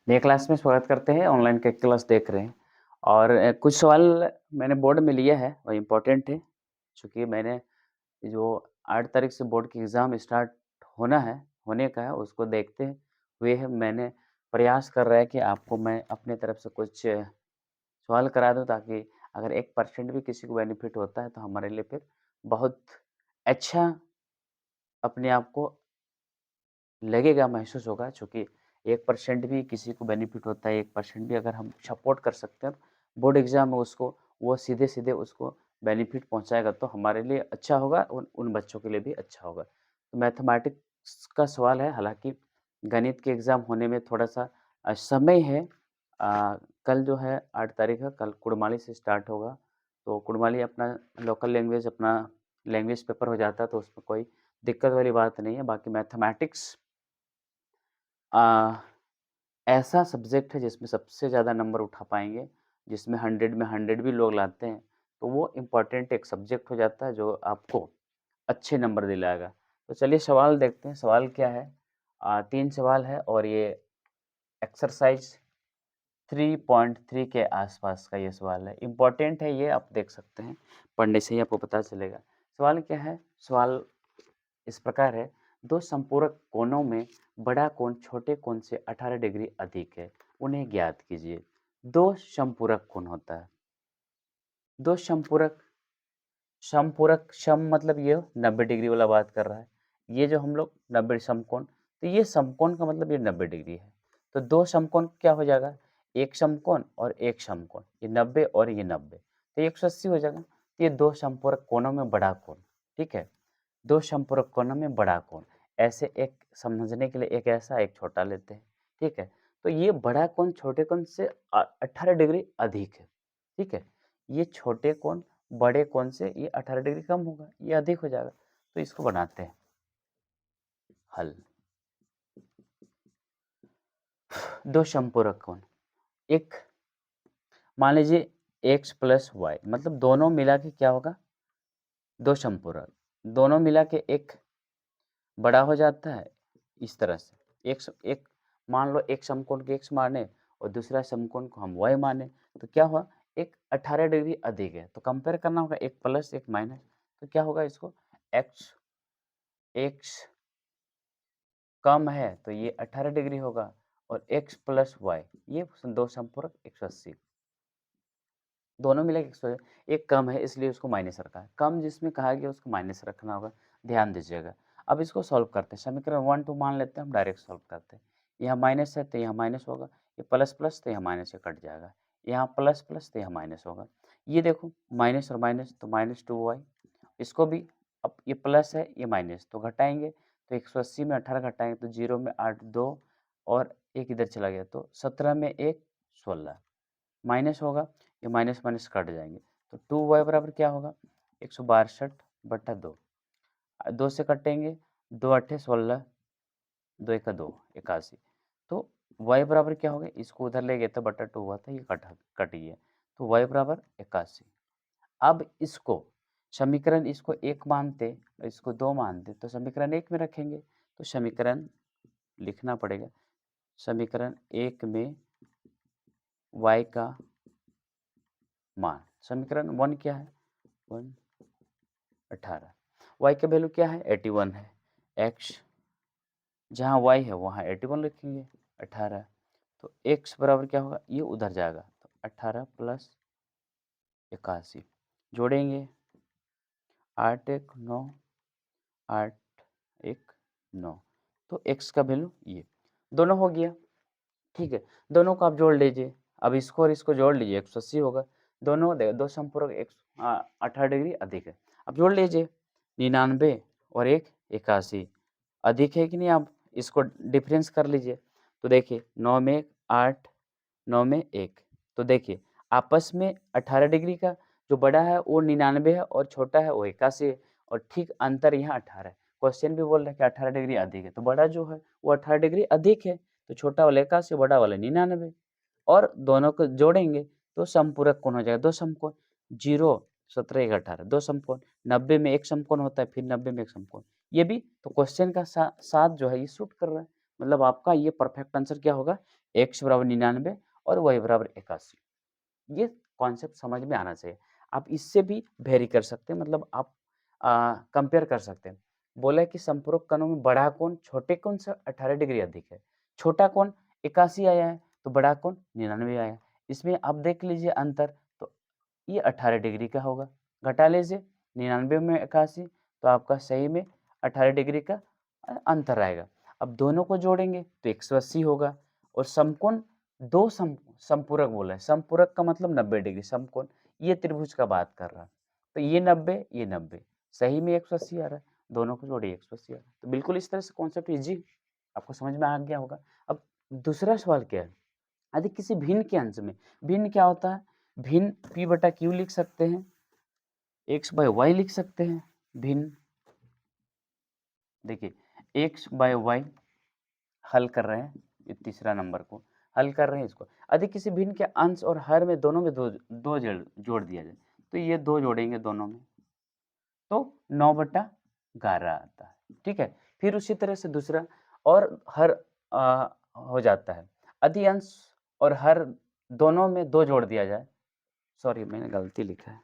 नए क्लास में स्वागत करते हैं, ऑनलाइन का क्लास देख रहे हैं और कुछ सवाल मैंने बोर्ड में लिया है और इम्पोर्टेंट है, चूँकि मैंने जो 8 तारीख से बोर्ड की एग्ज़ाम स्टार्ट होने का है, उसको देखते हुए है मैंने प्रयास कर रहा है कि आपको मैं अपने तरफ से कुछ सवाल करा दूँ ताकि अगर 1% भी किसी को बेनिफिट होता है, तो हमारे लिए फिर बहुत अच्छा अपने आप को लगेगा, महसूस होगा चूँकि 1% भी किसी को बेनिफिट होता है, 1% भी अगर हम सपोर्ट कर सकते हैं, बोर्ड एग्ज़ाम में उसको वो सीधे-सीधे उसको बेनिफिट पहुँचाएगा तो हमारे लिए अच्छा होगा, उन उन बच्चों के लिए भी अच्छा होगा। तो मैथमेटिक्स का सवाल है, हालाँकि गणित के एग्ज़ाम होने में थोड़ा-सा समय है। कल जो है 8 तारीख है, कल कुड़माली से स्टार्ट होगा, तो कुड़माली अपना लोकल लैंग्वेज अपना लैंग्वेज पेपर हो जाता है, तो उसमें कोई दिक्कत वाली बात नहीं है। बाकी मैथमेटिक्स अ, ऐसा सब्जेक्ट है जिसमें सबसे ज़्यादा नंबर उठा पाएँगे, जिसमें 100 में 100 भी लोग लाते हैं, तो वो इम्पोर्टेंट एक सब्जेक्ट हो जाता है जो आपको अच्छे नंबर दिलाएगा। तो चलिए सवाल देखते हैं, सवाल क्या है? 3 सवाल है और ये एक्सरसाइज़ 3.3 के आसपास का ये सवाल है। इम्पोर्टेंट है ये, आप देख सकते हैं, पढ़ने से ही आपको पता चलेगा। सवाल क्या है? सवाल इस प्रकार है, 2 संपूरक कोणों में बड़ा कोण छोटे कोण से 18 डिग्री अधिक है, उन्हें ज्ञात कीजिए। 2 समपूरक कोण होता है। 2 समपूरक समपूरक सम मतलब ये 90 डिग्री वाला बात कर रहा है। ये जो हम लोग 90 समकोण, तो ये समकोण का मतलब ये 90 डिग्री है। तो 2 समकोण क्या हो जाएगा? 1 समकोण और 1 समकोण, ये 90 और ये 90, तो 180 हो जाएगा। तो ये 2 संपूरक कोणों में बड़ा कोण, ठीक है? 2 संपूरक कोणों में बड़ा कोण, ऐसे एक समझने के लिए एक ऐसा एक छोटा लेते हैं, ठीक है? तो ये बड़ा कोण छोटे कोण से 18 डिग्री अधिक है, ठीक है? ये छोटे कोण बड़े कोण से ये 18 डिग्री कम होगा, ये अधिक हो जाएगा। तो इसको बनाते हैं हल। 2 संपूरक कोण, एक मान लीजिए x प्लस वाई, मतलब दोनों मिला के क्या होगा? 2 संपूरक, दोनों मिला के एक बड़ा हो जाता है इस तरह से। एक मान लो एक समकोण को x माने और दूसरा समकोण को हम y माने, तो क्या हुआ? एक 18 डिग्री अधिक है, तो कंपेयर करना होगा एक प्लस एक माइनस, तो क्या होगा इसको? x कम है तो ये 18 डिग्री होगा और x प्लस वाई, ये दो संपूरक 180, दोनों मिला के 180, एक कम है इसलिए उसको माइनस रखा है। कम जिसमें कहा गया उसको माइनस रखना होगा, ध्यान दीजिएगा। अब इसको सॉल्व करते हैं, समीकरण 1 2 मान लेते हैं, हम डायरेक्ट सॉल्व करते हैं। यहाँ माइनस है तो यहाँ माइनस होगा, ये प्लस प्लस तो यहाँ माइनस से कट जाएगा, यहाँ प्लस प्लस तो यहाँ माइनस होगा। ये देखो माइनस और माइनस तो -2y, इसको भी अब ये प्लस है ये माइनस, तो घटाएंगे तो 180 में 18 घटाएंगे तो 0 में 8 2 और एक इधर चला गया तो 17 में 1 16, माइनस होगा, ये माइनस माइनस कट जाएंगे तो 2y बराबर क्या होगा? 162/2, 2 से कटेंगे, 2 8 16, 2 1 2 81, तो y बराबर क्या होगा? इसको उधर ले गए तो बटा 2 हुआ था, ये कट गया, तो y बराबर 81। अब इसको समीकरण इसको 1 मानते, इसको 2 मानते, तो समीकरण 1 में रखेंगे, तो समीकरण लिखना पड़ेगा, समीकरण 1 में y का मान, समीकरण 1 क्या है? 1 18, y का वैल्यू क्या है? 81 है, x जहाँ y है वहाँ 81 लिखेंगे, 18, तो x बराबर क्या होगा? ये उधर जाएगा, तो 18 प्लस 81 जोड़ेंगे, 8 1 9, 8 1 9, तो x का वैल्यू ये दोनों हो गया, ठीक है? दोनों को आप जोड़ लीजिए, अब इसको और इसको जोड़ लीजिए, 180 होगा। दोनों दो संपूरक 18 डिग्री अधिक है, अब जोड़ लीजिए, 99 और 1 81 अधिक है कि नहीं? आप इसको डिफरेंस कर लीजिए, तो देखिए 9 में 1 8, 9 में 1, तो देखिए आपस में 18 डिग्री का जो बड़ा है वो 99 है और छोटा है वो 81 है, और ठीक अंतर यहाँ 18 है। क्वेश्चन भी बोल रहा है कि 18 डिग्री अधिक है, तो बड़ा जो है वो 18 डिग्री अधिक है, तो छोटा वाला 81, बड़ा वाला 99, और दोनों को जोड़ेंगे तो समपूरक कोण हो जाएगा, दो समकोण 0 17 1 18, दो समकोण 90 में एक समकोण होता है, फिर 90 में एक समकोण, ये भी तो क्वेश्चन का साथ जो है ये सूट कर रहा है, मतलब आपका ये परफेक्ट आंसर क्या होगा, x बराबर 99 और y बराबर 81। ये कॉन्सेप्ट समझ में आना चाहिए। आप इससे भी वेरी कर सकते हैं, मतलब आप कंपेयर कर सकते हैं। बोला है कि संपूरक कणों में बड़ा कोण छोटे कोण से 18 डिग्री अधिक है। छोटा कोण 81 आया है, तो बड़ा कोण 99 आया है। इसमें आप देख लीजिए अंतर, तो ये 18 डिग्री का होगा। घटा लीजिए 99 में 81, तो आपका सही में 18 डिग्री का अंतर आएगा। अब दोनों को जोड़ेंगे तो 180 होगा और समकोण दो संपूरक बोला है। संपूरक का मतलब 90 डिग्री, समकोण ये त्रिभुज का बात कर रहा है। तो ये 90, ये 90, सही में 180 आ रहा है। दोनों को जोड़िए 180 आ रहा है। तो बिल्कुल इस तरह से कॉन्सेप्ट इजी आपको समझ में आ गया होगा। अब दूसरा सवाल क्या है, यदि किसी भिन्न के अंश में, भिन्न क्या होता है, भिन्न p बटा q लिख सकते हैं, x बाय y लिख सकते हैं। भिन्न देखिए x बाय y हल कर रहे हैं, ये तीसरा नंबर को हल कर रहे हैं इसको। यदि किसी भिन्न के अंश और हर में दोनों में दो दो जोड़ दिया जाए, तो ये दो जोड़ेंगे दोनों में, तो 9/11 आता है। ठीक है, फिर उसी तरह से दूसरा और हर हो जाता है। यदि अंश और हर दोनों में दो जोड़ दिया जाए, सॉरी मैंने गलती लिखा है,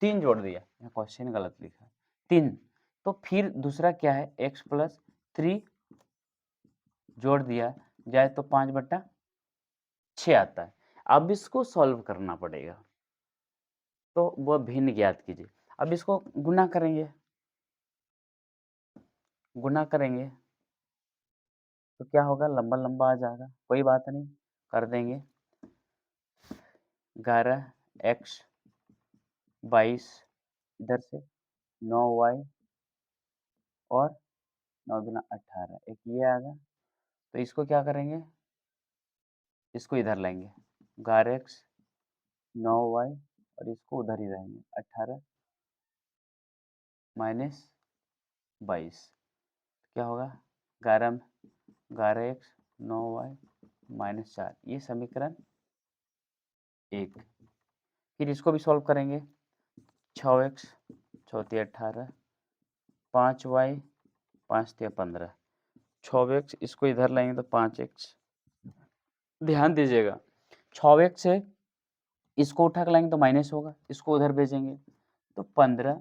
3 जोड़ दिया, क्वेश्चन गलत लिखा है, 3। तो फिर दूसरा क्या है, x प्लस 3 जोड़ दिया जाए तो 5/6 आता है। अब इसको सॉल्व करना पड़ेगा, तो वह भिन्न ज्ञात कीजिए। अब इसको गुना करेंगे, गुना करेंगे तो क्या होगा, लंबा लंबा आ जाएगा, कोई बात नहीं, कर देंगे। 11x 22 इधर से 9y और 9 दूना 18, एक ये आ गया। तो इसको क्या करेंगे, इसको इधर लाएंगे, 11x 9y और इसको उधर ही रहेंगे, 18 माइनस 22, क्या होगा, 11x 9y माइनस 4, ये समीकरण 1। फिर इसको भी सॉल्व करेंगे, 6x 6 18, 5y 5 15, 6x इसको इधर लाएंगे तो 5x, ध्यान दीजिएगा 6x से इसको उठा कर लाएंगे तो माइनस होगा, इसको उधर भेजेंगे तो 15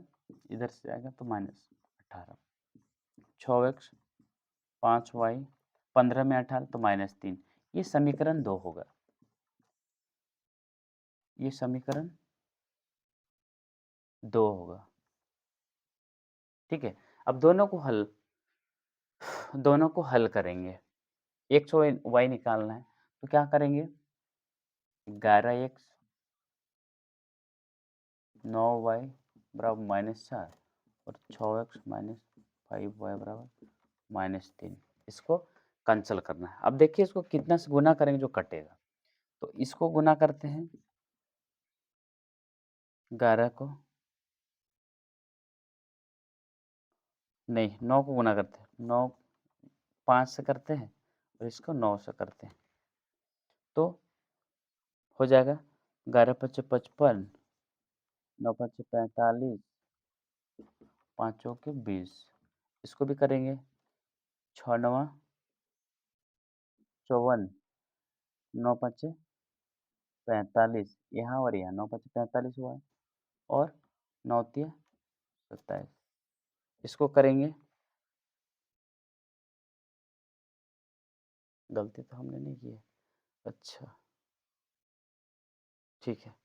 इधर से आएगा तो माइनस 18, 6x 5y 15 में 18 तो -3, ये समीकरण 2 होगा, ये समीकरण 2 होगा। ठीक है, अब दोनों को हल करेंगे, x और y निकालना है, तो क्या करेंगे, 11x 9y बराबर -4 और 6x -5y बराबर -3, इसको कैंसिल करना है। अब देखिए इसको कितना से गुना करेंगे जो कटेगा, तो इसको गुना करते हैं 11 को, नहीं 9 को गुना करते हैं, 9 5 से करते हैं और इसको 9 से करते हैं, तो हो जाएगा 11 पच्चे 55, 9 पच्चे 45, 5 चौके 20, इसको भी करेंगे 6 9 54, 9 पच्चे 45, यहाँ और यहाँ 9 पच्चे 45 हुआ है और 9 तिया 27, इसको करेंगे, गलती तो हमने नहीं की है, अच्छा ठीक है।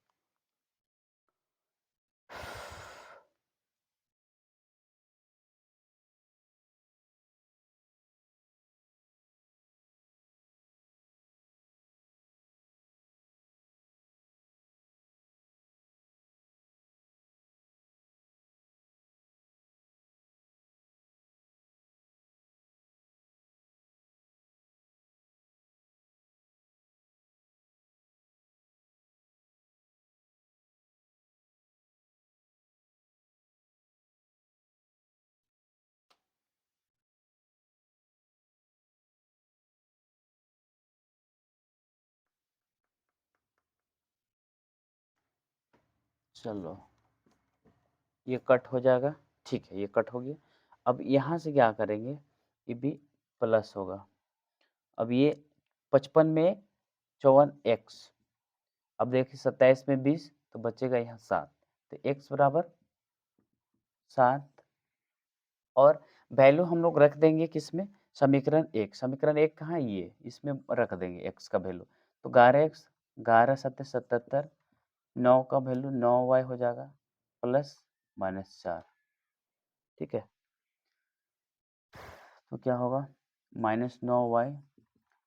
चलो ये कट हो जाएगा, ठीक है ये कट हो गया। अब यहाँ से क्या करेंगे, ये भी प्लस होगा, अब ये 55 में 54 x, अब देखिए 27 में 20 तो बचेगा यहाँ 7, तो x बराबर 7 और वैल्यू हम लोग रख देंगे किसमें, समीकरण 1, समीकरण 1 कहाँ है, ये इसमें रख देंगे x का वैल्यू, तो 11x 11 7 77, 9 का वैल्यू 9y हो जाएगा प्लस माइनस 4, ठीक है। तो क्या होगा -9y,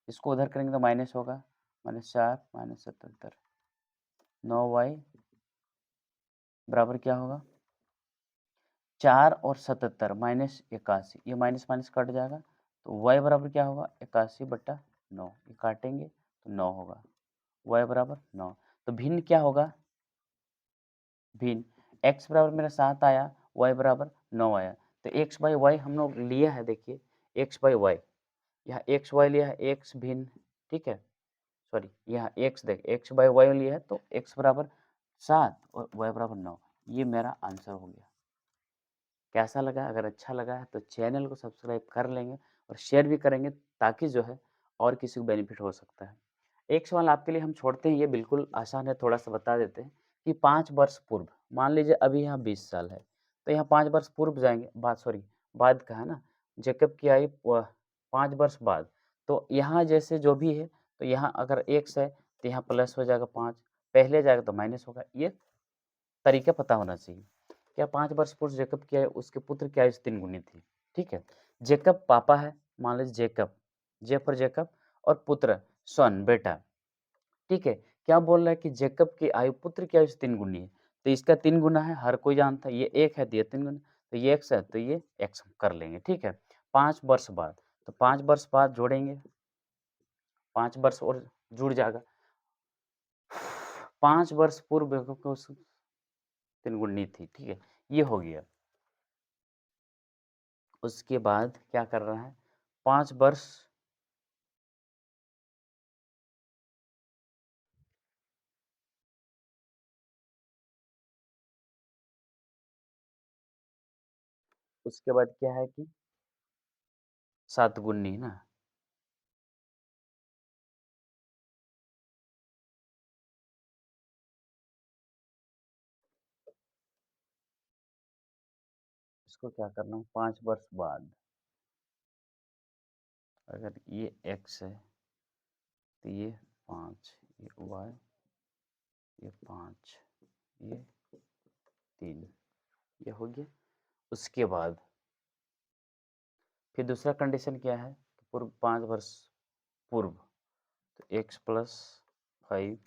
इसको उधर करेंगे तो माइनस होगा, -4 -77, 9y बराबर क्या होगा 4 और 77 -81, ये माइनस माइनस कट जाएगा, तो y बराबर क्या होगा 81/9, ये काटेंगे तो 9 होगा, y बराबर 9। तो भिन्न क्या होगा, भिन्न x बराबर मेरा 7 आया, y बराबर 9 आया, तो x बाई वाई हम लोग लिया है, देखिए x बाई वाई, यहाँ x y लिया है, x भिन्न, ठीक है, सॉरी यहाँ x देख x बाई वाई लिया है, तो x बराबर 7 और y बराबर 9, ये मेरा आंसर हो गया। कैसा लगा, अगर अच्छा लगा है तो चैनल को सब्सक्राइब कर लेंगे और शेयर भी करेंगे, ताकि जो है और किसी को बेनिफिट हो सकता है। एक सवाल आपके लिए हम छोड़ते हैं, ये बिल्कुल आसान है, थोड़ा सा बता देते हैं कि 5 वर्ष पूर्व, मान लीजिए अभी यहाँ 20 साल है, तो यहाँ 5 वर्ष पूर्व जाएंगे, बाद का है ना, जेकब की आई 5 वर्ष बाद, तो यहाँ जैसे जो भी है, तो यहाँ अगर x है तो यहाँ प्लस हो जाएगा 5, पहले जाएगा तो माइनस होगा, ये तरीका पता होना चाहिए। क्या 5 वर्ष पूर्व जेकब की आयु उसके पुत्र की आयु से 3 गुनी थी, ठीक है। जेकब पापा है, मान लीजिए जेकब, जे फॉर जेकब, और पुत्र सन बेटा, ठीक है। क्या बोल रहा है कि जेकब की आयु पुत्र की आयु से 3 गुनी है, तो इसका 3 गुना है, हर कोई जानता है, ये 1 है तो ये 3 गुना, तो ये x है तो ये x कर लेंगे, ठीक है। 5 वर्ष बाद, तो 5 वर्ष बाद जोड़ेंगे, 5 वर्ष और जुड़ जाएगा, 5 वर्ष पूर्व जेकब को 3 गुनी थी, ठीक है, ये हो गया। उसके बाद क्या कर रहा है, 5 वर्ष उसके बाद क्या है कि 7 गुनी ना, इसको क्या करना है 5 वर्ष बाद, अगर ये x है तो ये 5, ये y, ये 5, ये 3, ये हो गया। उसके बाद फिर दूसरा कंडीशन क्या है, पूर्व 5 वर्ष पूर्व, तो x प्लस 5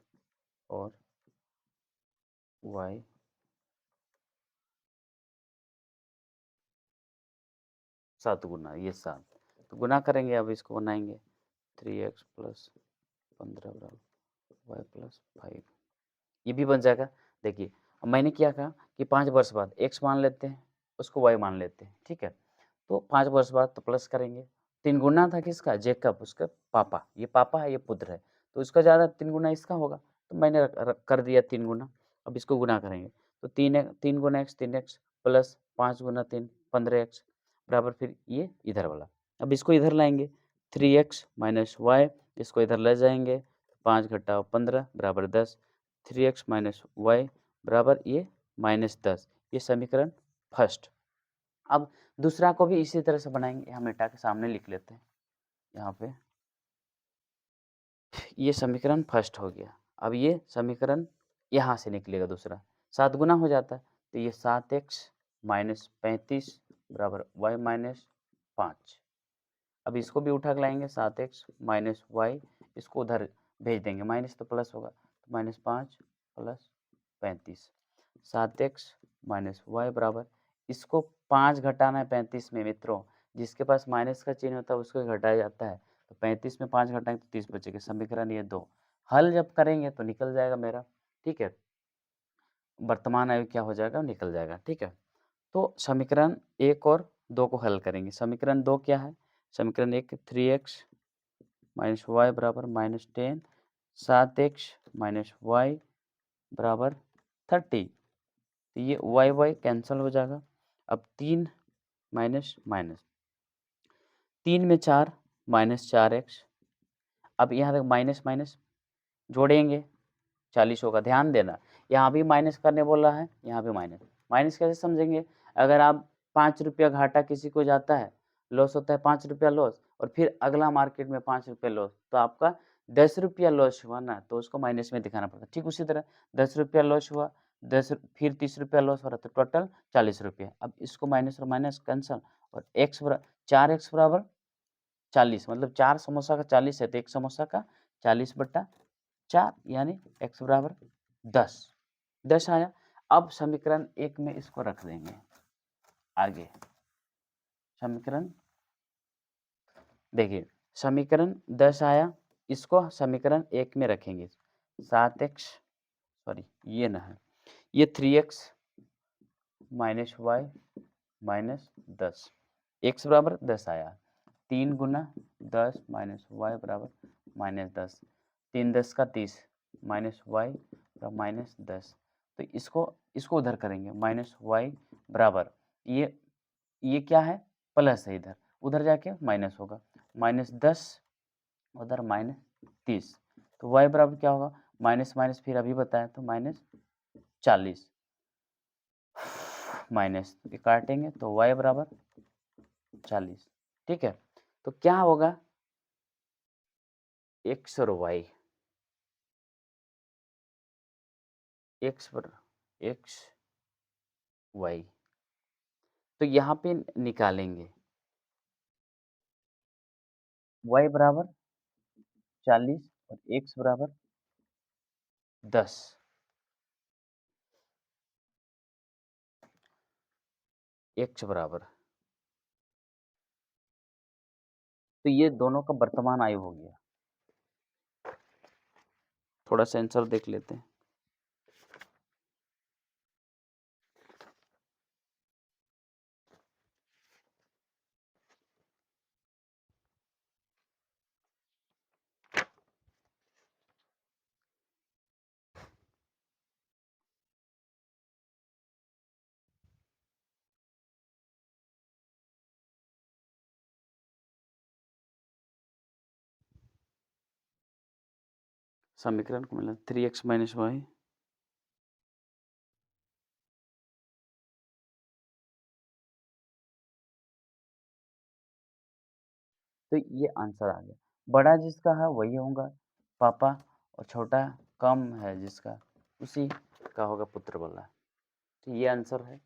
और y 7 गुना, ये 7, तो गुना करेंगे, अब इसको बनाएंगे 3x प्लस 15 बराबर y प्लस 5, ये भी बन जाएगा। देखिए अब मैंने क्या कहा कि 5 वर्ष बाद x मान लेते हैं, उसको y मान लेते हैं, ठीक है। तो 5 वर्ष बाद तो प्लस करेंगे, 3 गुना था किसका, जेकब, उसका पापा, ये पापा है ये पुत्र है, तो इसका ज़्यादा 3 गुना इसका होगा, तो मैंने कर दिया 3 गुना। अब इसको गुना करेंगे तो 3 गुना x 3x प्लस 5 गुना 3 15x बराबर, फिर ये इधर वाला, अब इसको इधर लाएंगे 3x माइनस वाई, इसको इधर ले जाएंगे, 5 घटाओ 15 बराबर 10, 3x माइनस वाई बराबर ये -10, ये समीकरण फर्स्ट। अब दूसरा को भी इसी तरह से बनाएंगे, हम मिटा के सामने लिख लेते हैं यहाँ पे, ये समीकरण फर्स्ट हो गया। अब ये समीकरण यहाँ से निकलेगा दूसरा, 7 गुना हो जाता है, तो ये 7x माइनस 35 बराबर y माइनस 5, अब इसको भी उठा के लाएंगे 7x माइनस वाई, इसको उधर भेज देंगे, माइनस तो प्लस होगा, तो -5 प्लस 35, 7x माइनस वाई बराबर, इसको 5 घटाना है 35 में मित्रों, जिसके पास माइनस का चिन्ह होता है उसको घटाया जाता है, तो 35 में 5 घटाएंगे तो 30 बचेगा, समीकरण ये 2 हल जब करेंगे तो निकल जाएगा मेरा, ठीक है, वर्तमान आयु क्या हो जाएगा, निकल जाएगा, ठीक है। तो समीकरण 1 और 2 को हल करेंगे, समीकरण 2 क्या है, समीकरण 1 3x माइनस वाई बराबर -10, 7x माइनस वाई बराबर 30, तो ये वाई वाई कैंसिल हो जाएगा। अब 3 माइनस माइनस, 3 में 4 -4x अब यहाँ तक माइनस माइनस जोड़ेंगे 40 होगा। ध्यान देना, यहाँ भी माइनस करने बोल रहा है, यहाँ भी माइनस। माइनस कैसे समझेंगे? अगर आप 5 रुपया घाटा किसी को जाता है, लॉस होता है 5 रुपया लॉस, और फिर अगला मार्केट में 5 रुपया लॉस, तो आपका 10 रुपया लॉस हुआ ना, तो उसको माइनस में दिखाना पड़ता है। ठीक उसी तरह 10 रुपया लॉस हुआ, फिर 30 रुपया लॉस हो रहा, तो टोटल 40 रुपया। अब इसको माइनस और माइनस कैंसल, और 4x बराबर 40, मतलब 4 समोसा का 40 है, तो 1 समोसा का 40/4, यानी x बराबर 10। 10 आया। अब समीकरण 1 में इसको रख देंगे आगे। समीकरण देखिए, समीकरण 10 आया, इसको समीकरण 1 में रखेंगे। 7x, सॉरी ये ना है, ये 3x minus Y minus 10, x बराबर 10 आया। 3 गुना 10 माइनस वाई बराबर माइनस 10, 3 10 का 30 माइनस वाई माइनस 10। तो इसको उधर करेंगे, माइनस वाई बराबर ये क्या है, प्लस है, इधर उधर जाके माइनस होगा, माइनस 10 उधर माइनस 30, तो वाई बराबर क्या होगा, माइनस माइनस फिर अभी बताया, तो माइनस 40 माइनस काटेंगे तो वाई बराबर 40। ठीक है, तो क्या होगा, एक्स और वाई, एक्स पर एक्स वाई, तो यहाँ पे निकालेंगे वाई बराबर 40 और एक्स बराबर 10। एक्स बराबर, तो ये दोनों का वर्तमान आयु हो गया। थोड़ा सा आंसर देख लेते हैं। समीकरण को मिला 3x माइनस वाई, तो ये आंसर आ गया। बड़ा जिसका है वही होगा पापा, और छोटा कम है जिसका, उसी का होगा पुत्र वाला। तो ये आंसर है।